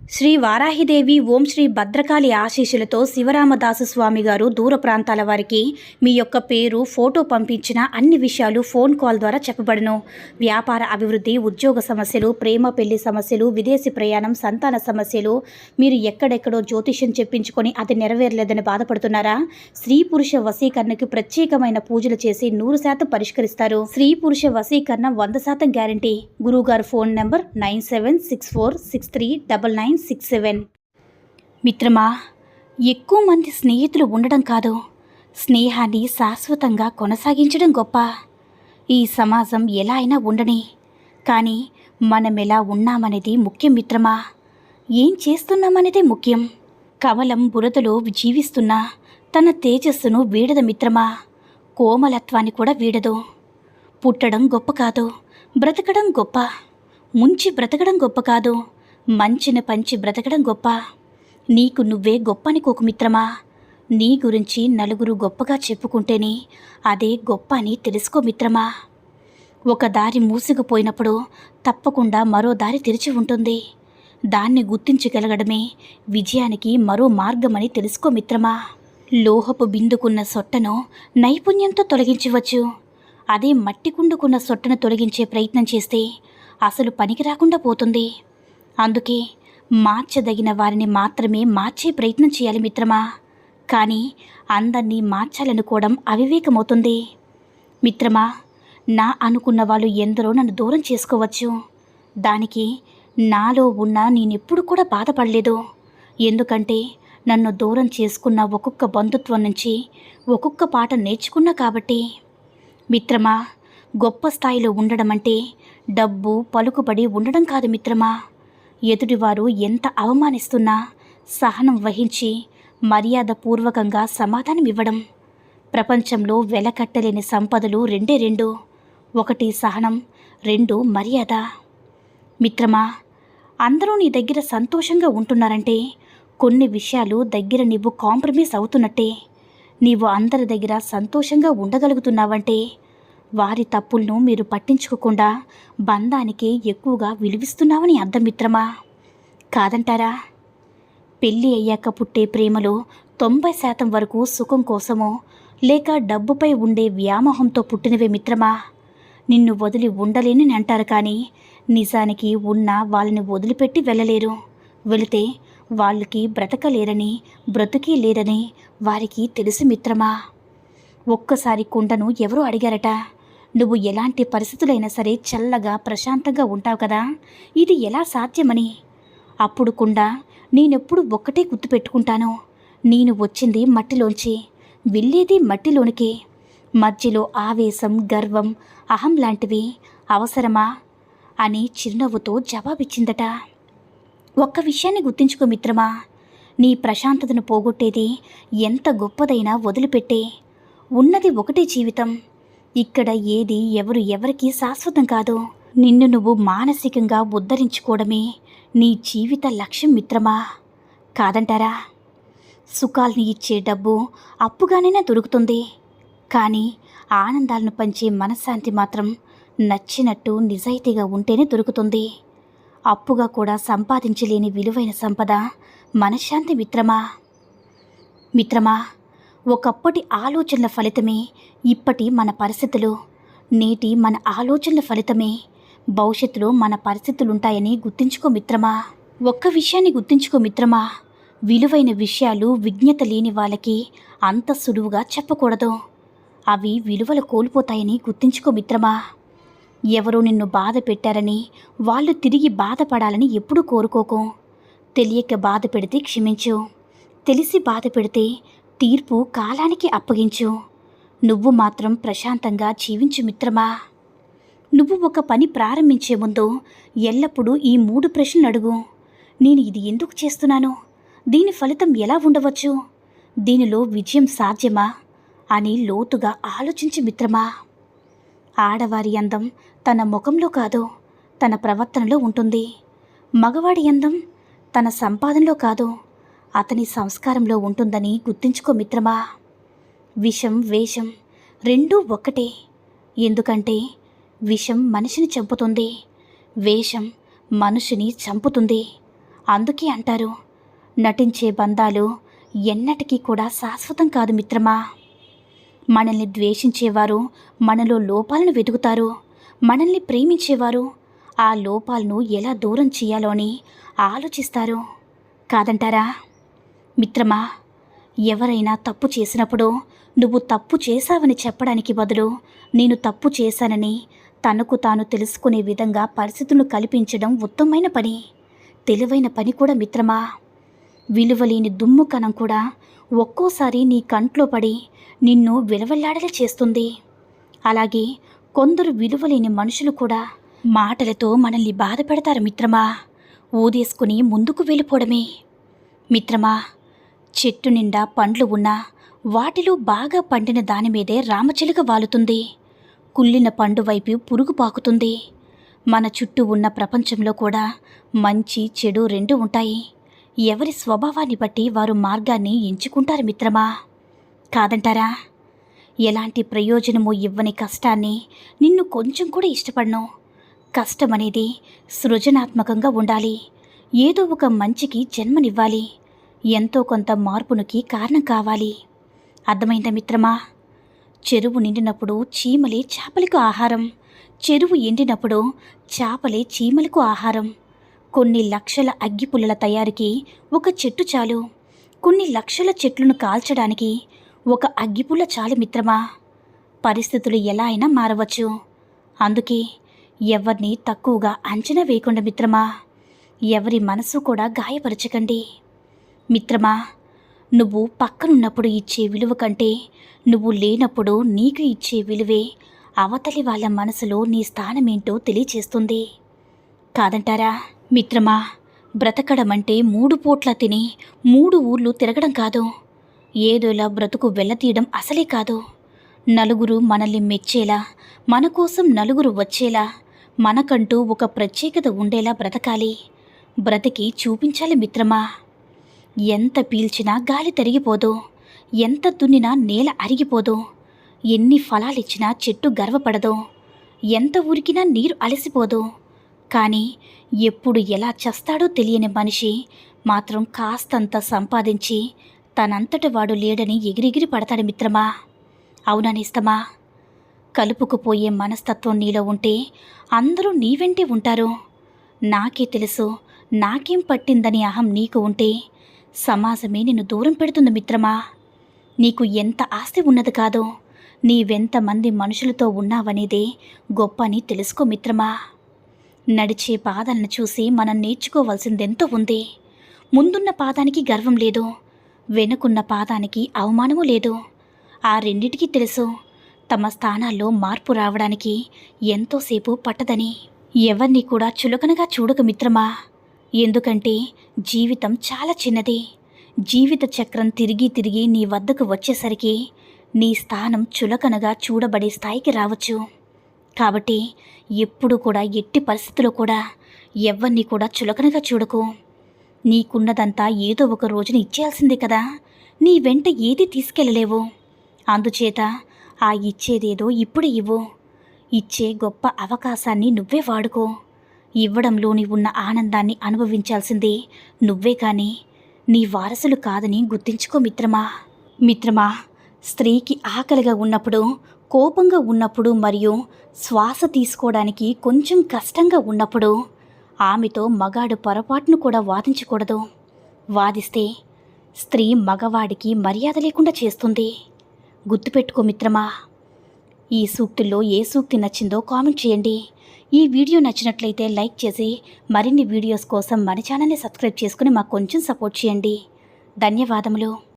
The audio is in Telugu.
శ్రీ వారాహిదేవి ఓం శ్రీ భద్రకాళి ఆశీస్సులతో శివరామదాసు స్వామి గారు దూర ప్రాంతాల వారికి మీ యొక్క పేరు ఫోటో పంపించిన అన్ని విషయాలు ఫోన్ కాల్ ద్వారా చెప్పబడును. వ్యాపార అభివృద్ధి, ఉద్యోగ సమస్యలు, ప్రేమ పెళ్లి సమస్యలు, విదేశీ ప్రయాణం, సంతాన సమస్యలు, మీరు ఎక్కడెక్కడో జ్యోతిష్యం చెప్పించుకొని అది నెరవేరలేదని బాధపడుతున్నారా? స్త్రీ పురుష వశీకరణకి ప్రత్యేకమైన పూజలు చేసి 100% పరిష్కరిస్తారు. స్త్రీ పురుష వశీకరణ 100% గ్యారంటీ. గురువుగారు ఫోన్ నెంబర్ 9764639967. మిత్రమా, ఎక్కువ మంది స్నేహితులు ఉండడం కాదు, స్నేహాన్ని శాశ్వతంగా కొనసాగించడం గొప్ప. ఈ సమాజం ఎలా అయినా ఉండని, కానీ మనం ఎలా ఉన్నామనేది ముఖ్యం మిత్రమా. ఏం చేస్తున్నామనేదే ముఖ్యం. కమలం బురదలో జీవిస్తున్నా తన తేజస్సును వీడదు మిత్రమా, కోమలత్వాన్ని కూడా వీడదు. పుట్టడం గొప్ప కాదు, బ్రతకడం గొప్ప. ముంచి బ్రతకడం గొప్ప కాదు, మంచిని పంచి బ్రతకడం గొప్ప. నీకు నువ్వే గొప్ప అనుకోకు మిత్రమా. నీ గురించి నలుగురు గొప్పగా చెప్పుకుంటేనే అదే గొప్ప అని తెలుసుకో మిత్రమా. ఒక దారి మూసుకుపోయినప్పుడు తప్పకుండా మరో దారి తెరిచి ఉంటుంది. దాన్ని గుర్తించగలగడమే విజయానికి మరో మార్గమని తెలుసుకో మిత్రమా. లోహపు బిందుకున్న సొట్టను నైపుణ్యంతో తొలగించవచ్చు. అదే మట్టి కుండుకున్న సొట్టను తొలగించే ప్రయత్నం చేస్తే అసలు పనికి రాకుండా పోతుంది. అందుకే మార్చదగిన వారిని మాత్రమే మార్చే ప్రయత్నం చేయాలి మిత్రమా. కానీ అందరినీ మార్చాలనుకోవడం అవివేకమవుతుంది మిత్రమా. నా అనుకున్న వాళ్ళు ఎందరో నన్ను దూరం చేసుకోవచ్చు. దానికి నాలో ఉన్న నేనెప్పుడు కూడా బాధపడలేదు. ఎందుకంటే నన్ను దూరం చేసుకున్న ఒక్కొక్క బంధుత్వం నుంచి ఒక్కొక్క పాట నేర్చుకున్నా కాబట్టి. మిత్రమా, గొప్ప స్థాయిలో ఉండడం అంటే డబ్బు, పలుకుబడి ఉండడం కాదు మిత్రమా. ఎదుటివారు ఎంత అవమానిస్తున్నా సహనం వహించి మర్యాదపూర్వకంగా సమాధానం ఇవ్వడం. ప్రపంచంలో వెలకట్టలేని సంపదలు రెండు. 1 సహనం, 2 మర్యాద. మిత్రమా, అందరూ నీ దగ్గర సంతోషంగా ఉంటున్నారంటే కొన్ని విషయాలు దగ్గర నీవు కాంప్రమైజ్ అవుతున్నట్టే. నీవు అందరి దగ్గర సంతోషంగా ఉండగలుగుతున్నావంటే వారి తప్పులను మీరు పట్టించుకోకుండా బంధానికి ఎక్కువగా విలువిస్తున్నావని అర్థం మిత్రమా. కాదంటారా? పెళ్ళి అయ్యాక పుట్టే ప్రేమలో 90% వరకు సుఖం కోసమో లేక డబ్బుపై ఉండే వ్యామోహంతో పుట్టినవే మిత్రమా. నిన్ను వదిలి ఉండలేనని అంటారు, కానీ నిజానికి ఉన్న వాళ్ళని వదిలిపెట్టి వెళ్ళలేరు. వెళితే వాళ్ళకి బ్రతకలేరని, బ్రతుకే లేరని వారికి తెలుసు మిత్రమా. ఒక్కసారి కుండను ఎవరో అడిగారట, నువ్వు ఎలాంటి పరిస్థితులైనా సరే చల్లగా ప్రశాంతంగా ఉంటావు కదా, ఇది ఎలా సాధ్యమని. అప్పుడు కుండ, నేనెప్పుడు ఒక్కటే గుర్తుపెట్టుకుంటాను, నేను వచ్చింది మట్టిలోంచి, వెళ్ళేది మట్టిలోనికే. మధ్యలో ఆవేశం, గర్వం, అహం లాంటివి అవసరమా అని చిరునవ్వుతో జవాబిచ్చిందట. ఒక్క విషయాన్ని గుర్తుంచుకో మిత్రమా, నీ ప్రశాంతతను పోగొట్టేది ఎంత గొప్పదైనా వదిలిపెట్టే. ఉన్నది ఒకటే జీవితం. ఇక్కడ ఏది ఎవరికి శాశ్వతం కాదు. నిన్ను నువ్వు మానసికంగా ఉద్ధరించుకోవడమే నీ జీవిత లక్ష్యం మిత్రమా. కాదంటారా? సుఖాల్ని ఇచ్చే డబ్బు అప్పుగానైనా దొరుకుతుంది, కానీ ఆనందాలను పంచే మనశ్శాంతి మాత్రం నచ్చినట్టు నిజాయితీగా ఉంటేనే దొరుకుతుంది. అప్పుగా కూడా సంపాదించలేని విలువైన సంపద మనశ్శాంతి మిత్రమా. మిత్రమా, ఒకప్పటి ఆలోచనల ఫలితమే ఇప్పటి మన పరిస్థితులు. నేటి మన ఆలోచనల ఫలితమే భవిష్యత్తులో మన పరిస్థితులుంటాయని గుర్తుంచుకో మిత్రమా. ఒక్క విషయాన్ని గుర్తుంచుకో మిత్రమా, విలువైన విషయాలు విజ్ఞత లేని వాళ్ళకి అంత సులువుగా చెప్పకూడదు. అవి విలువలు కోల్పోతాయని గుర్తుంచుకో మిత్రమా. ఎవరో నిన్ను బాధ పెట్టారని వాళ్ళు తిరిగి బాధపడాలని ఎప్పుడూ కోరుకోకు. తెలియక బాధ పెడితే క్షమించు, తెలిసి బాధ పెడితే తీర్పు కాలానికి అప్పగించు. నువ్వు మాత్రం ప్రశాంతంగా జీవించు మిత్రమా. నువ్వు ఒక పని ప్రారంభించే ముందు ఎల్లప్పుడూ ఈ 3 ప్రశ్నలు అడుగు. నేను ఇది ఎందుకు చేస్తున్నాను? దీని ఫలితం ఎలా ఉండవచ్చు? దీనిలో విజయం సాధ్యమా అని లోతుగా ఆలోచించు మిత్రమా. ఆడవారి అందం తన ముఖంలో కాదు, తన ప్రవర్తనలో ఉంటుంది. మగవాడి అందం తన సంపాదనలో కాదు, అతని సంస్కారంలో ఉంటుందని గుర్తుంచుకో మిత్రమా. విషం, వేషం 2 ఒక్కటే. ఎందుకంటే విషం మనిషిని చంపుతుంది, వేషం మనుషుని చంపుతుంది. అందుకే అంటారు, నటించే బంధాలు ఎన్నటికీ కూడా శాశ్వతం కాదు మిత్రమా. మనల్ని ద్వేషించేవారు మనలో లోపాలను వెతుకుతారు. మనల్ని ప్రేమించేవారు ఆ లోపాలను ఎలా దూరం చేయాలో అని ఆలోచిస్తారు. కాదంటారా? మిత్రమా, ఎవరైనా తప్పు చేసినప్పుడు నువ్వు తప్పు చేశావని చెప్పడానికి బదులు నేను తప్పు చేశానని తనకు తాను తెలుసుకునే విధంగా పరిస్థితులను కల్పించడం ఉత్తమమైన పని, తెలివైన పని కూడా మిత్రమా. విలువలేని దుమ్ము కణం కూడా ఒక్కోసారి నీ కంట్లో పడి నిన్ను విలవెల్లాడేలా చేస్తుంది. అలాగే కొందరు విలువలేని మనుషులు కూడా మాటలతో మనల్ని బాధ పెడతారు మిత్రమా. ఊదేసుకుని ముందుకు వెళ్ళిపోవడమే. మిత్రమా, చెట్టు నిండా పండ్లు ఉన్నా వాటిలో బాగా పండిన దాని మీదే రామచిలుక వాలుతుంది. కుళ్ళిన పండు వైపు పురుగు పాకుతుంది. మన చుట్టూ ఉన్న ప్రపంచంలో కూడా మంచి చెడు రెండు ఉంటాయి. ఎవరి స్వభావాన్ని బట్టి వారు మార్గాన్ని ఎంచుకుంటారు మిత్రమా. కాదంటారా? ఎలాంటి ప్రయోజనము ఇవ్వని కష్టాన్ని నిన్ను కొంచెం కూడా ఇష్టపడను. కష్టమనేది సృజనాత్మకంగా ఉండాలి. ఏదో ఒక మంచికి జన్మనివ్వాలి. ఎంతో కొంత మార్పునికి కారణం కావాలి. అర్థమైందా మిత్రమా? చెరువు నిండినప్పుడు చీమలే చేపలకు ఆహారం. చెరువు ఎండినప్పుడు చేపలే చీమలకు ఆహారం. కొన్ని లక్షల అగ్గిపుల్లల తయారీకి ఒక చెట్టు చాలు. కొన్ని లక్షల చెట్లను కాల్చడానికి ఒక అగ్గిపుల్ల చాలు మిత్రమా. పరిస్థితులు ఎలా అయినా మారవచ్చు. అందుకే ఎవరిని తక్కువగా అంచనా వేయకుండా మిత్రమా. ఎవరి మనసు కూడా గాయపరచకండి మిత్రమా. నువ్వు పక్కనున్నప్పుడు ఇచ్చే విలువ కంటే నువ్వు లేనప్పుడు నీకు ఇచ్చే విలువే అవతలి వాళ్ళ మనసులో నీ స్థానమేంటో తెలియచేస్తుంది. కాదంటారా? మిత్రమా, బ్రతకడం అంటే 3 పూట్ల తిని 3 ఊర్లు తిరగడం కాదు. ఏదోలా బ్రతుకు వెళ్ళతీయడం అసలే కాదు. నలుగురు మనల్ని మెచ్చేలా, మన కోసం నలుగురు వచ్చేలా, మనకంటూ ఒక ప్రత్యేకత ఉండేలా బ్రతకాలి. బ్రతికి చూపించాలి మిత్రమా. ఎంత పీల్చినా గాలి తరిగిపోదు. ఎంత దున్నినా నేల అరిగిపోదు. ఎన్ని ఫలాలిచ్చినా చెట్టు గర్వపడదు. ఎంత ఉరికినా నీరు అలసిపోదు. కానీ ఎప్పుడు ఎలా చస్తాడో తెలియని మనిషి మాత్రం కాస్తంత సంపాదించి తనంతట వాడు లేడని ఎగిరెగిరి పడతాడు మిత్రమా. అవునా నేస్తమా? కలుపుకుపోయే మనస్తత్వం నీలో ఉంటే అందరూ నీ వెంటే ఉంటారు. నాకే తెలుసు, నాకేం పట్టిందని అహం నీకు ఉంటే సమాజమే నిన్ను దూరం పెడుతుంది మిత్రమా. నీకు ఎంత ఆస్తి ఉన్నది కాదు, నీవెంతమంది మనుషులతో ఉన్నావనేదే గొప్ప అని తెలుసుకో మిత్రమా. నడిచే పాదాలను చూసి మనం నేర్చుకోవాల్సిందెంతో ఉంది. ముందున్న పాదానికి గర్వం లేదు, వెనుకున్న పాదానికి అవమానము లేదు. ఆ రెండిటికీ తెలుసు తమ స్థానాల్లో మార్పు రావడానికి ఎంతోసేపు పట్టదని. ఎవరిని కూడా చులకనగా చూడక మిత్రమా. ఎందుకంటే జీవితం చాలా చిన్నది. జీవిత చక్రం తిరిగి తిరిగి నీ వద్దకు వచ్చేసరికి నీ స్థానం చులకనగా చూడబడే స్థాయికి రావచ్చు. కాబట్టి ఎప్పుడు కూడా ఎట్టి పరిస్థితుల్లో కూడా ఎవరిని కూడా చులకనగా చూడకు. నీకున్నదంతా ఏదో ఒక రోజున ఇచ్చేయాల్సిందే కదా. నీ వెంట ఏది తీసుకెళ్ళలేవు. అందుచేత ఆ ఇచ్చేదేదో ఇప్పుడే ఇవ్వు. ఇచ్చే గొప్ప అవకాశాన్ని నువ్వే వాడుకో. ఇవ్వడంలోని ఉన్న ఆనందాన్ని అనుభవించాల్సిందే నువ్వే కానీ నీ వారసులు కాదని గుర్తించుకో మిత్రమా. మిత్రమా, స్త్రీకి ఆకలిగా ఉన్నప్పుడు, కోపంగా ఉన్నప్పుడు మరియు శ్వాస తీసుకోవడానికి కొంచెం కష్టంగా ఉన్నప్పుడు ఆమెతో మగాడు పొరపాటును కూడా వాదించకూడదు. వాదిస్తే స్త్రీ మగవాడికి మర్యాద లేకుండా చేస్తుంది. గుర్తుపెట్టుకో మిత్రమా. ఈ సూక్తుల్లో ఏ సూక్తి నచ్చిందో కామెంట్ చేయండి. ఈ వీడియో నచ్చినట్లయితే లైక్ చేసి మరిన్ని వీడియోస్ కోసం మన ఛానల్ని సబ్స్క్రైబ్ చేసుకుని మాకు కొంచెం సపోర్ట్ చేయండి. ధన్యవాదములు.